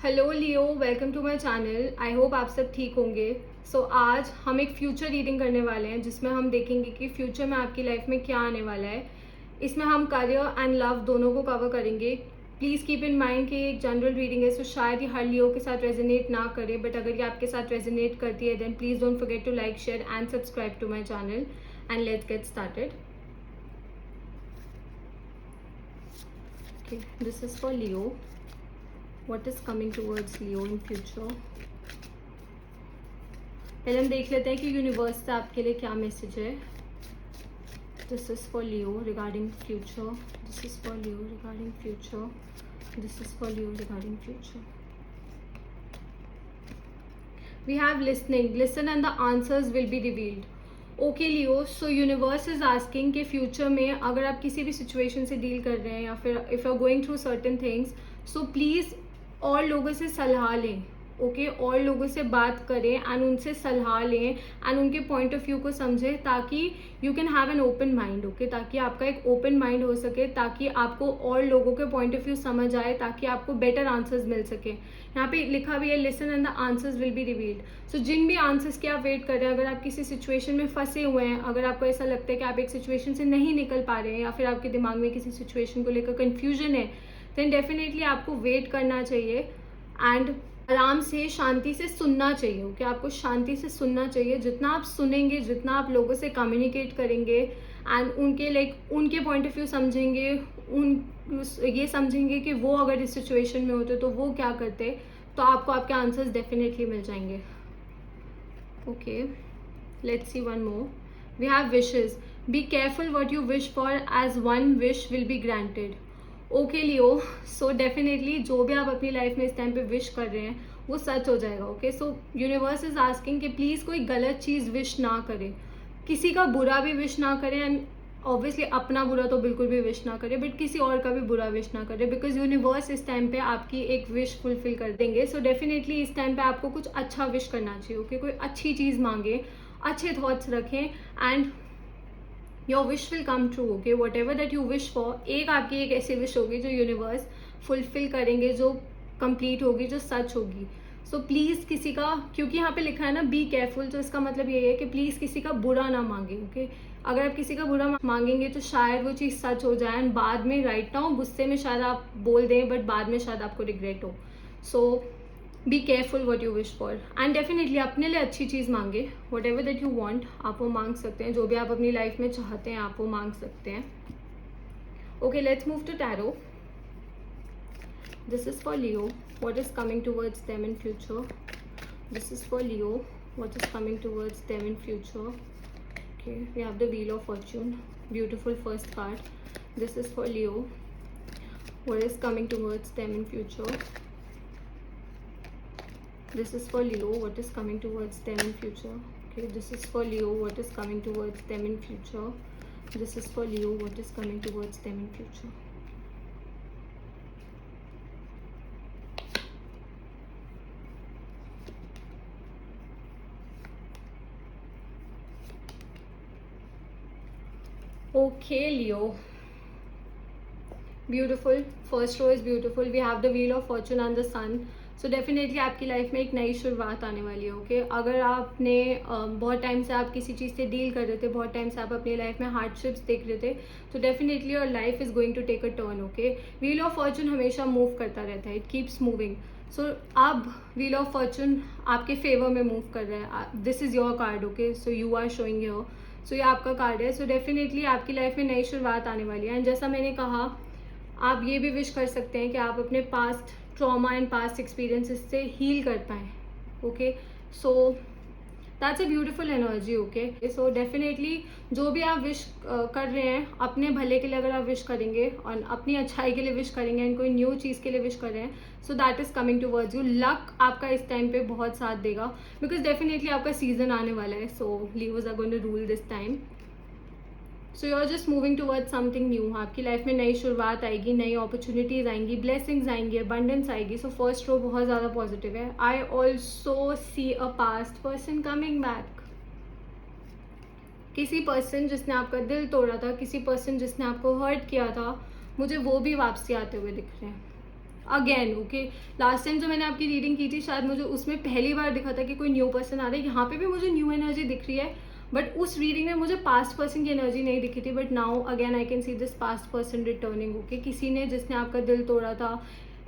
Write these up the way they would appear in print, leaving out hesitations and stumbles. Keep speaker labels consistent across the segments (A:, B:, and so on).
A: Hello Leo, welcome to my channel. I hope आप सब ठीक होंगे। आज हम एक फ्यूचर रीडिंग करने वाले हैं जिसमें हम देखेंगे कि फ्यूचर में आपकी लाइफ में क्या आने वाला है। इसमें हम करियर एंड लव दोनों को कवर करेंगे। प्लीज़ कीप इन माइंड कि एक जनरल रीडिंग है, सो शायद ये हर लियो के साथ रेजोनेट ना करे, बट अगर ये आपके साथ रेजोनेट करती है then please don't forget to like, share and subscribe to my channel and let's get started. Okay, this is for Leo. What is coming towards Leo in future? पहले हम देख लेते हैं कि यूनिवर्स से आपके लिए क्या मैसेज है. This is for Leo regarding future. This is for Leo regarding future. This is for Leo regarding future. We have listening. Listen and the answers will be revealed. Okay Leo, so universe is asking कि future में अगर आप किसी भी situation से deal कर रहे हैं या फिर if you are going through certain things, so please और लोगों से सलाह लें. ओके, और लोगों से बात करें एंड उनसे सलाह लें एंड उनके पॉइंट ऑफ व्यू को समझें ताकि you can have an open mind. Okay, ताकि आपका एक ओपन माइंड हो सके, ताकि आपको और लोगों के पॉइंट ऑफ व्यू समझ आए, ताकि आपको बेटर आंसर्स मिल सके. यहाँ पे लिखा भी है listen and the answers will be revealed. So जिन भी आंसर्स के आप वेट कर रहे हैं, अगर आप किसी सिचुएशन में फंसे हुए हैं, अगर आपको ऐसा लगता है कि आप एक सिचुएशन से नहीं निकल पा रहे हैं या फिर आपके दिमाग में किसी सिचुएशन को लेकर कन्फ्यूजन है, देन डेफिनेटली आपको वेट करना चाहिए एंड आराम से शांति से सुनना चाहिए. ओके, आपको शांति से सुनना चाहिए. जितना आप सुनेंगे, जितना आप लोगों से कम्युनिकेट करेंगे एंड उनके उनके पॉइंट ऑफ व्यू समझेंगे, ये समझेंगे कि वो अगर इस सिचुएशन में होते तो वो क्या करते, तो आपको आपके आंसर्स डेफिनेटली मिल जाएंगे. Okay, let's see one more. We have wishes. Be careful what you wish for as one wish will be granted. Okay Leo, so definitely जो भी आप अपनी लाइफ में इस टाइम पे विश कर रहे हैं वो सच हो जाएगा. Okay, so universe is asking कि प्लीज़ कोई गलत चीज़ विश ना करे, किसी का बुरा भी विश ना करें एंड ऑब्वियसली अपना बुरा तो बिल्कुल भी विश ना करे, बट किसी और का भी बुरा विश ना करे, बिकॉज यूनिवर्स इस टाइम पे आपकी एक विश फुलफिल कर देंगे. सो डेफिनेटली इस टाइम पे आपको कुछ अच्छा विश करना चाहिए. ओके, कोई अच्छी चीज़ मांगे, अच्छे थॉट्स रखें and your wish will come true. Okay, what ever that you wish for, एक आपकी एक ऐसी विश होगी जो यूनिवर्स फुलफिल करेंगे, जो कंप्लीट होगी, जो सच होगी. सो प्लीज़ किसी का, क्योंकि यहाँ पे लिखा है ना बी केयरफुल, तो इसका मतलब ये है कि प्लीज़ किसी का बुरा ना मांगे. ओके, अगर आप किसी का बुरा मांगेंगे तो शायद वो चीज़ सच हो जाए एंड बाद में राइट ना हो, गुस्से में शायद आप बोल दें बट बाद में शायद आपको रिग्रेट हो. So be careful what you wish for and definitely अपने लिए अच्छी चीज़ मांगे. Whatever that you want आप वो मांग सकते हैं. जो भी आप अपनी लाइफ में चाहते हैं आप वो मांग सकते हैं. Okay, let's move to tarot. This is for Leo. What is coming towards them in future? This is for Leo. What is coming towards them in future? Okay, we have the Wheel of Fortune. Beautiful first card. This is for Leo. What is coming towards them in future? This is for Leo. What is coming towards them in future? Okay, this is for Leo. What is coming towards them in future? This is for Leo. What is coming towards them in future? Okay, Leo. Beautiful. First row is beautiful. We have the Wheel of Fortune and the Sun. So definitely आपकी लाइफ में एक नई शुरुआत आने वाली है. Okay, अगर आपने बहुत टाइम से आप किसी चीज़ से डील कर रहे थे, बहुत टाइम से आप अपनी लाइफ में हार्डशिप्स देख रहे थे, तो definitely your life is going to take a turn. Okay, wheel of fortune हमेशा मूव करता रहता है, इट कीप्स मूविंग. सो अब व्हील ऑफ फॉर्चून आपके फेवर में मूव कर रहा है. This is your card. Okay, so you are showing your, so ये आपका कार्ड है. सो डेफिनेटली आपकी लाइफ में नई शुरुआत आने वाली है. एंड जैसा मैंने कहा, आप ये भी विश कर सकते हैं कि आप अपने past trauma and past experiences से हील कर पाएँ. Okay, so that's a beautiful energy. Okay, so definitely जो भी आप विश कर रहे हैं अपने भले के लिए, अगर आप विश करेंगे और अपनी अच्छाई के लिए विश करेंगे एंड कोई न्यू चीज़ के लिए विश कर रहे हैं, so that is coming towards you. Luck आपका इस टाइम पे बहुत साथ देगा, बिकॉज डेफिनेटली आपका सीजन आने वाला है. So leavers are going to rule this time. So you are just moving towards something new. आपकी लाइफ में नई शुरुआत आएगी, नई अपॉर्चुनिटीज आएंगी, ब्लेसिंग्स आएंगी, अबंडेंस आएगी. सो फर्स्ट रो बहुत ज़्यादा पॉजिटिव है. I also see a past person coming back. किसी पर्सन जिसने आपका दिल तोड़ा था, किसी पर्सन जिसने आपको हर्ट किया था, मुझे वो भी वापसी आते हुए दिख रहे हैं. Again okay. लास्ट टाइम जो मैंने आपकी रीडिंग की थी शायद मुझे उसमें पहली बार दिखा था कि कोई न्यू पर्सन आ रहा है, यहाँ पे भी मुझे न्यू एनर्जी दिख रही है, बट उस रीडिंग में मुझे पास्ट पर्सन की एनर्जी नहीं दिखी थी, but now again I can see this past person returning okay. किसी ने जिसने आपका दिल तोड़ा था,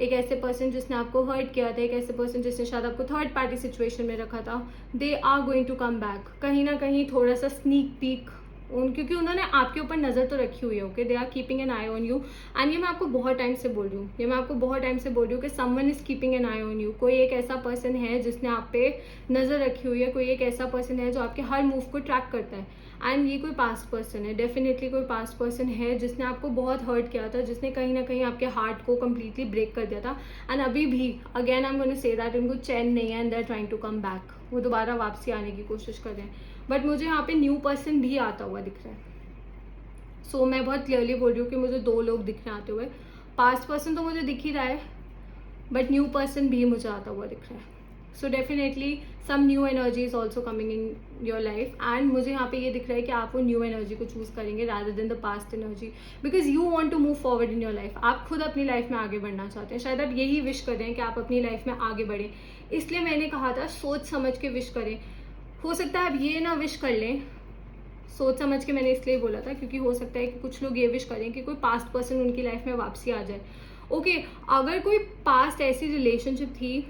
A: एक ऐसे पर्सन जिसने आपको हर्ट किया था, एक ऐसे पर्सन जिसने शायद आपको थर्ड पार्टी सिचुएशन में रखा था, they are going to come back. कहीं ना कहीं थोड़ा सा स्नीक पीक क्योंकि उन्होंने आपके ऊपर नज़र तो रखी हुई है okay, they are keeping an eye on you. And ये मैं आपको बहुत टाइम से बोल रही हूँ, ये मैं आपको बहुत टाइम से बोल रही हूँ कि someone is keeping an eye on you. कोई एक ऐसा पर्सन है जिसने आप पे नज़र रखी हुई है, कोई एक ऐसा पर्सन है जो आपके हर मूव को ट्रैक करता है। एंड ये कोई पास्ट पर्सन है, डेफिनेटली कोई पास्ट पर्सन है जिसने आपको बहुत हर्ट किया था, जिसने कहीं ना कहीं आपके हार्ट को कम्प्लीटली ब्रेक कर दिया था। एंड अभी भी again I am going to say that उनको चैन नहीं है and they are trying to come back, वो दोबारा वापसी आने की कोशिश कर रहे हैं, बट मुझे यहाँ पे न्यू पर्सन भी आता हुआ दिख रहा है। सो मैं बहुत क्लियरली बोल रही हूँ कि मुझे 2 लोग दिख रहे हैं आते हुए। पास्ट पर्सन तो मुझे दिख ही रहा है, बट न्यू पर्सन भी मुझे आता हुआ दिख रहा है। So definitely some new energy is also coming in your life. And मुझे यहाँ पे ये दिख रहा है कि आप वो न्यू एनर्जी को चूज करेंगे rather than the past energy, because you want to move forward in your life. आप खुद अपनी लाइफ में आगे बढ़ना चाहते हैं, शायद आप यही विश कर रहे हैं कि आप अपनी लाइफ में आगे बढ़ें। इसलिए मैंने कहा था सोच समझ के विश करें। हो सकता है आप ये ना विश कर लें, सोच समझ के मैंने इसलिए बोला था क्योंकि हो सकता है कि कुछ लोग ये विश करें कि कोई पास्ट पर्सन उनकी लाइफ में वापसी आ जाए ओके। अगर कोई पास्ट ऐसी रिलेशनशिप थी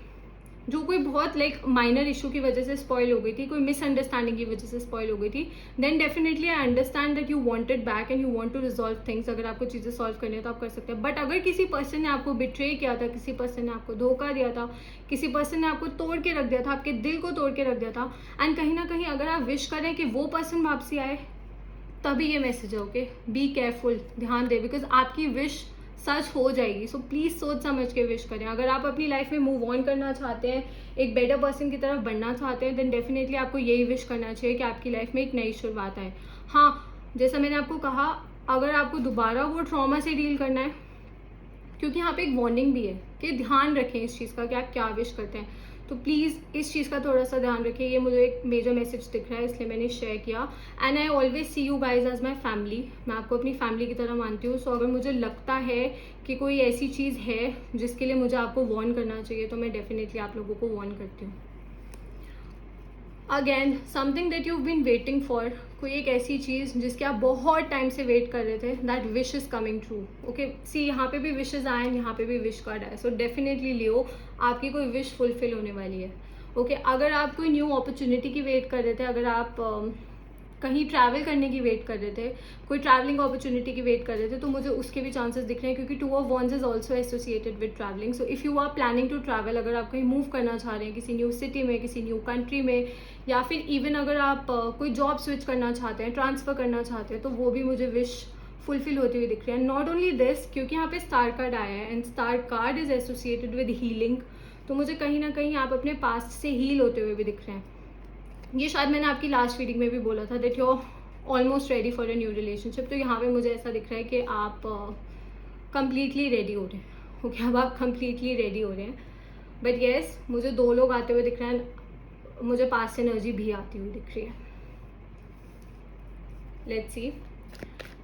A: जो कोई बहुत लाइक माइनर इशू की वजह से स्पॉइल हो गई थी, कोई मिसअंडरस्टैंडिंग की वजह से स्पॉइल हो गई थी, then definitely I understand that you want it back and you want to resolve things. अगर आपको चीज़ें सॉल्व करनी है तो आप कर सकते हैं। बट अगर किसी पर्सन ने आपको बिट्रे किया था, किसी पर्सन ने आपको धोखा दिया था, किसी पर्सन ने आपको तोड़ के रख दिया था, आपके दिल को तोड़ के रख दिया था, एंड कहीं ना कहीं अगर आप विश करें कि वो पर्सन वापसी आए, तभी ये मैसेज है ओके। बी केयरफुल, ध्यान दे, बिकॉज आपकी विश सच हो जाएगी। सो प्लीज़ सोच समझ के विश करें। अगर आप अपनी लाइफ में मूव ऑन करना चाहते हैं, एक बेटर पर्सन की तरफ बढ़ना चाहते हैं, देन डेफिनेटली आपको यही विश करना चाहिए कि आपकी लाइफ में एक नई शुरुआत आए। हाँ, जैसा मैंने आपको कहा, अगर आपको दोबारा वो ट्रॉमा से डील करना है, क्योंकि यहाँ पे एक वार्निंग भी है कि ध्यान रखें इस चीज़ का कि आप क्या विश करते हैं, तो प्लीज़ इस चीज़ का थोड़ा सा ध्यान रखिए। ये मुझे एक मेजर मैसेज दिख रहा है, इसलिए मैंने शेयर किया। And I always see you guys as my family, मैं आपको अपनी फैमिली की तरह मानती हूँ। सो अगर मुझे लगता है कि कोई ऐसी चीज़ है जिसके लिए मुझे आपको वार्न करना चाहिए, तो मैं डेफिनेटली आप लोगों को वार्न करती हूँ। Again something that you been waiting for, कोई एक ऐसी चीज़ जिसकी आप बहुत टाइम से वेट कर रहे थे, that wish is coming true okay. See यहाँ पे भी विशेज आए, यहाँ पे भी विश कार्ड आए। सो डेफिनेटली लियो, आपकी कोई विश फुलफिल होने वाली है ओके। अगर आप कोई न्यू अपॉर्चुनिटी की वेट कर रहे थे, अगर आप कहीं ट्रैवल करने की वेट कर रहे थे, कोई ट्रैवलिंग अपॉर्चुनिटी की वेट कर रहे थे, तो मुझे उसके भी चांसेस दिख रहे हैं, क्योंकि 2 of wands is also associated with travelling. So if you are planning to travel, अगर आप कहीं मूव करना चाह रहे हैं किसी न्यू सिटी में, किसी न्यू कंट्री में, या फिर इवन अगर आप कोई जॉब स्विच करना चाहते हैं, ट्रांसफ़र करना चाहते हैं, तो वो भी मुझे विश फुलफिल होती हुई दिख रही है। नॉट ओनली दिस, क्योंकि यहाँ पे स्टार कार्ड आया है and star card is associated with healing, तो मुझे कहीं ना कहीं आप अपने पास्ट से हील होते हुए भी दिख रहे हैं। ये शायद मैंने आपकी लास्ट रीडिंग में भी बोला था that you almost ready for a new relationship, तो यहाँ पे मुझे ऐसा दिख रहा है कि आप कंप्लीटली रेडी हो रहे हैं ओके। अब आप कंप्लीटली रेडी हो रहे हैं, बट येस मुझे 2 लोग आते हुए दिख रहे हैं, मुझे पास्ट एनर्जी भी आती हुई दिख रही है। Let's see,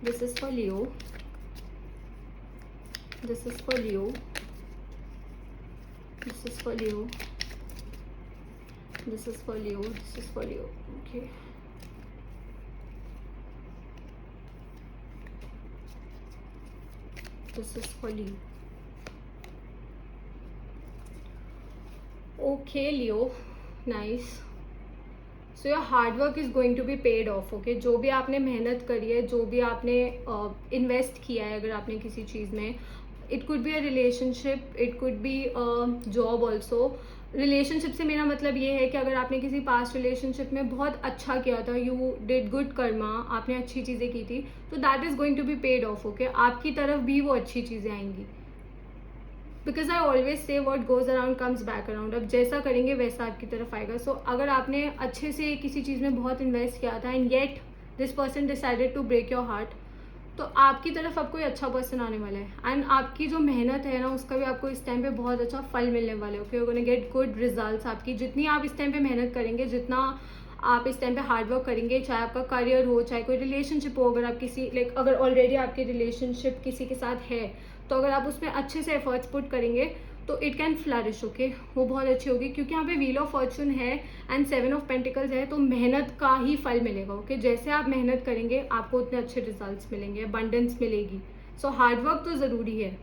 A: this is for Leo, this is for Leo, this is for Leo, this is for Leo, this is for Leo okay. This is for Leo. Okay, Leo, nice. So your hard work is going to be paid off. Okay, जो भी आपने मेहनत करी है, जो भी आपने invest किया है, अगर आपने किसी चीज़ में, it could be a relationship, it could be a job also. Relationship से मेरा मतलब ये है कि अगर आपने किसी पास्ट रिलेशनशिप में बहुत अच्छा किया था, यू डिड गुड कर्मा, आपने अच्छी चीज़ें की थी, तो that is going to be paid off okay. आपकी तरफ भी वो अच्छी चीज़ें आएंगी, because I always say what goes around comes back around. अब जैसा करेंगे वैसा आपकी तरफ आएगा। सो अगर आपने अच्छे से किसी चीज़ में बहुत इन्वेस्ट किया था and yet this person decided to break your heart, तो आपकी तरफ अब कोई अच्छा पर्सन आने वाला है एंड आपकी जो मेहनत है ना, उसका भी आपको इस टाइम पे बहुत अच्छा फल मिलने वाला है okay. You gonna get good results. आपकी जितनी आप इस टाइम पे मेहनत करेंगे, जितना आप इस टाइम पे हार्ड वर्क करेंगे, चाहे आपका करियर हो, चाहे कोई रिलेशनशिप हो, अगर आप किसी अगर ऑलरेडी आपकी रिलेशनशिप किसी के साथ है, तो अगर आप उसमें अच्छे से एफर्ट्स पुट करेंगे तो इट कैन फ्लरिश, ओके, वो बहुत अच्छी होगी, क्योंकि यहाँ पे व्हील ऑफ फॉर्चून है एंड 7 ऑफ पेंटिकल्स है, तो मेहनत का ही फल मिलेगा, ओके। जैसे आप मेहनत करेंगे आपको उतने अच्छे रिजल्ट्स मिलेंगे, अबंडेंस मिलेगी। सो हार्डवर्क तो ज़रूरी है।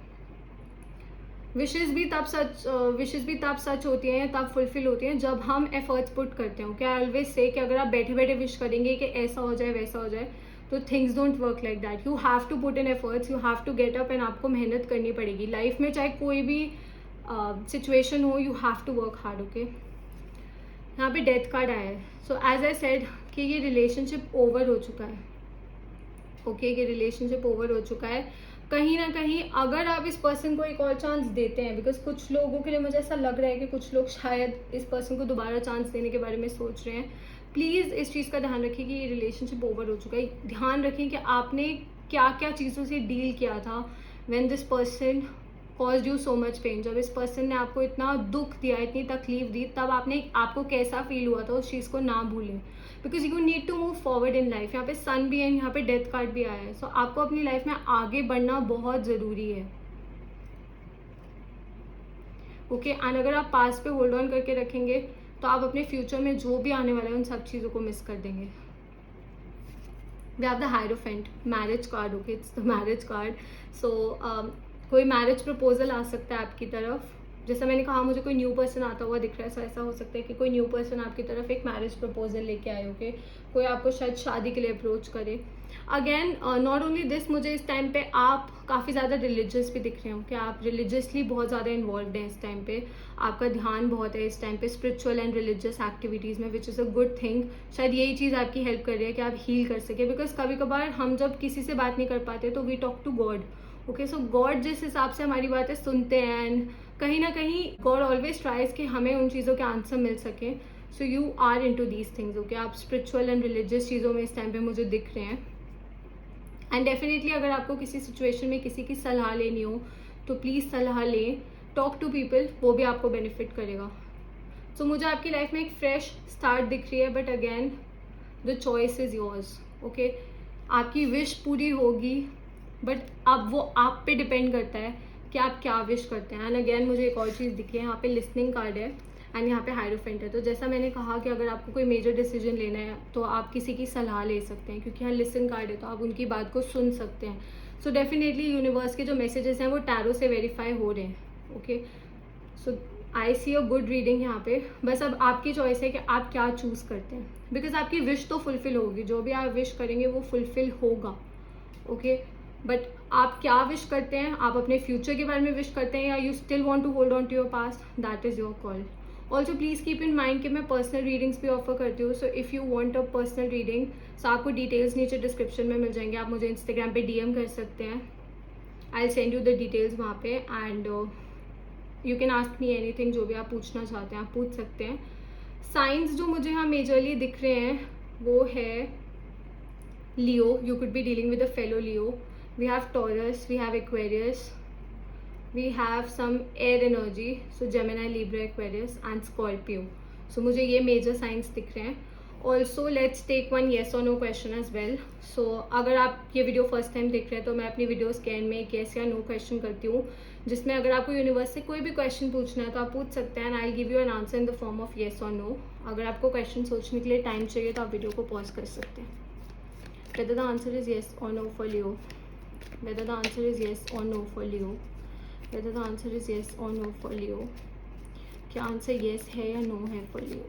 A: विशेज़ भी तब सच होती हैं, तब फुलफिल होती हैं जब हम एफर्ट्स पुट करते हैं, ओके। आई ऑलवेज से कि अगर आप बैठे बैठे विश करेंगे कि ऐसा हो जाए वैसा हो जाए, तो things don't work like that. You have to put in efforts, you have to get up and आपको मेहनत करनी पड़ेगी लाइफ में, चाहे कोई भी सिचुएशन हो, you have to work hard, okay. यहाँ पे डेथ कार्ड आया है, सो एज आई सेड कि ये रिलेशनशिप ओवर हो चुका है, ओके, ये रिलेशनशिप ओवर हो चुका है। कहीं ना कहीं अगर आप इस पर्सन को एक और चांस देते हैं, बिकॉज कुछ लोगों के लिए मुझे ऐसा लग रहा है कि कुछ लोग शायद इस पर्सन को दोबारा चांस देने के बारे में सोच रहे हैं, प्लीज़ इस चीज़ का ध्यान रखिए कि ये रिलेशनशिप ओवर हो चुका है। ध्यान रखें कि आपने क्या क्या चीज़ों से डील किया था when this person cause you so much pain. जब इस पर्सन ने आपको इतना दुख दिया, इतनी तकलीफ दी, तब आपको कैसा फील हुआ था, उस चीज़ को ना भूलें, because you need to move forward in life. यहाँ पे सन भी है, यहाँ पे डेथ कार्ड भी आया है, सो आपको अपनी लाइफ में आगे बढ़ना बहुत ज़रूरी है, ओके। एंड अगर आप पास्ट पे होल्ड ऑन करके रखेंगे तो आप अपने फ्यूचर में जो भी आने वाला है उन सब चीज़ों को मिस कर देंगे। We have the hierophant, marriage card, okay, it's the marriage card. So कोई मैरिज प्रपोजल आ सकता है आपकी तरफ। जैसा मैंने कहा, मुझे कोई न्यू पर्सन आता हुआ दिख रहा है, सो ऐसा हो सकता है कि कोई न्यू पर्सन आपकी तरफ एक मैरिज प्रपोजल लेके आए, ओके। कोई आपको शायद शादी के लिए अप्रोच करे। अगेन नॉट ओनली दिस, मुझे इस टाइम पे आप काफ़ी ज़्यादा रिलीजियस भी दिख रहे हो कि आप रिलीजियसली बहुत ज़्यादा इन्वॉल्व हैं इस टाइम पे। आपका ध्यान बहुत है इस टाइम पे स्पिरिचुअल एंड रिलीजियस एक्टिविटीज़ में, which is a good thing. शायद यही चीज़ आपकी हेल्प कर रही है कि आप हील कर सके, बिकॉज कभी कभार हम जब किसी से बात नहीं कर पाते तो we talk to God, okay. So God जिस हिसाब से हमारी बातें सुनते हैं, एंड कहीं ना कहीं गॉड ऑलवेज ट्राइज कि हमें उन चीज़ों के आंसर मिल सके। So you are into these things, okay. आप स्पिरिचुअल एंड रिलीजियस चीज़ों में इस टाइम पे मुझे दिख रहे हैं। एंड डेफिनेटली अगर आपको किसी सिचुएशन में किसी की सलाह लेनी हो तो प्लीज़ सलाह लें, टॉक टू पीपल, वो भी आपको बेनिफिट करेगा। सो मुझे आपकी लाइफ में एक फ्रेश स्टार्ट दिख रही है, but again the choice is yours, okay. आपकी विश पूरी होगी, बट अब वो आप पे डिपेंड करता है कि आप क्या विश करते हैं। एंड अगेन मुझे एक और चीज़ दिखी है, यहाँ पे लिसनिंग कार्ड है एंड यहाँ पे हायरोफेंट है। तो जैसा मैंने कहा कि अगर आपको कोई मेजर डिसीजन लेना है तो आप किसी की सलाह ले सकते हैं, क्योंकि यहाँ लिसन कार्ड है तो आप उनकी बात को सुन सकते हैं। सो डेफिनेटली यूनिवर्स के जो मैसेजेस हैं वो टैरो से वेरीफाई हो रहे हैं, okay. So I see a good reading यहाँ पे। बस अब आपकी चॉइस है कि आप क्या चूज़ करते हैं, बिकॉज आपकी विश तो फुलफिल होगी, जो भी आप विश करेंगे वो फुलफिल होगा, ओके। बट आप क्या विश करते हैं, आप अपने फ्यूचर के बारे में विश करते हैं या you still want to hold on to your past, that is your call. Also please keep in mind कि मैं पर्सनल रीडिंग्स भी ऑफर करती हूँ। So if you want a personal reading, so आपको डिटेल्स नीचे डिस्क्रिप्शन में मिल जाएंगे। आप मुझे इंस्टाग्राम पे डीएम कर सकते हैं, I will send you the details वहाँ पे, and you can ask me anything, जो भी आप पूछना चाहते हैं आप पूछ सकते हैं। साइंस जो मुझे यहाँ मेजरली दिख रहे हैं वो है Leo, you could be dealing with a fellow Leo. We have Taurus, we have Aquarius, we have some air energy, so Gemini, Libra, Aquarius and Scorpio. So मुझे ये major signs दिख रहे हैं। Also let's take one yes or no question as well. So अगर आप ये video first time देख रहे हैं तो मैं अपनी वीडियोस के एंड में एक yes या no क्वेश्चन करती हूँ, जिसमें अगर आपको यूनिवर्स से कोई भी क्वेश्चन पूछना है तो आप पूछ सकते हैं, and I give you an answer in the form of yes or no। अगर आपको क्वेश्चन सोचने के लिए टाइम चाहिए तो आप वीडियो को पॉज कर सकते हैं। Whether the answer is yes or no for Leo, whether the answer is yes or no for Leo, whether the answer is yes or no for Leo, क्या आंसर yes है या no है for Leo।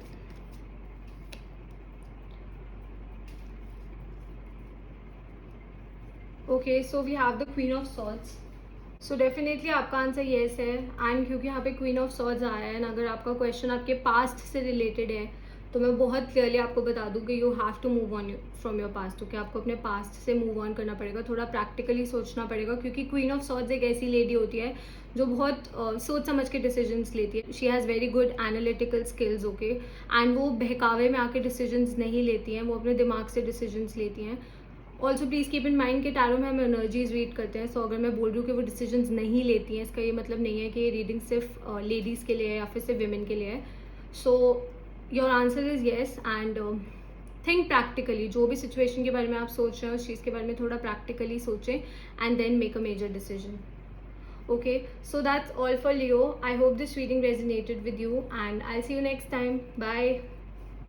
A: Okay, so we have the Queen of Swords. So definitely आपका answer yes है, and क्योंकि यहाँ पे Queen of Swords आया है, अगर आपका क्वेश्चन आपके पास्ट से रिलेटेड है तो मैं बहुत क्लियरली आपको बता दूँ कि you have to move on from your past, okay. आपको अपने पास्ट से मूव ऑन करना पड़ेगा, थोड़ा प्रैक्टिकली सोचना पड़ेगा, क्योंकि क्वीन ऑफ सॉर्ड्स एक ऐसी लेडी होती है जो बहुत सोच समझ के डिसीजंस लेती है। She has very good analytical skills, okay, and वो बहकावे में आके डिसीजंस नहीं लेती हैं, वो अपने दिमाग से डिसीजंस लेती हैं। Also please keep in mind कि टैरो में हम एनर्जीज रीड करते हैं, सो अगर मैं बोल रही हूँ कि वो डिसीजंस नहीं लेती हैं, इसका ये मतलब नहीं है कि ये रीडिंग सिर्फ लेडीज़ के लिए है या फिर सिर्फ विमेन के लिए है। So your answer is yes, and think practically. जो भी सिचुएशन के बारे में आप सोच रहे हैं उस चीज़ के बारे में थोड़ा प्रैक्टिकली सोचें, and then make a major decision. Okay, so that's all for Leo. I hope this reading resonated with you, and I'll see you next time. Bye.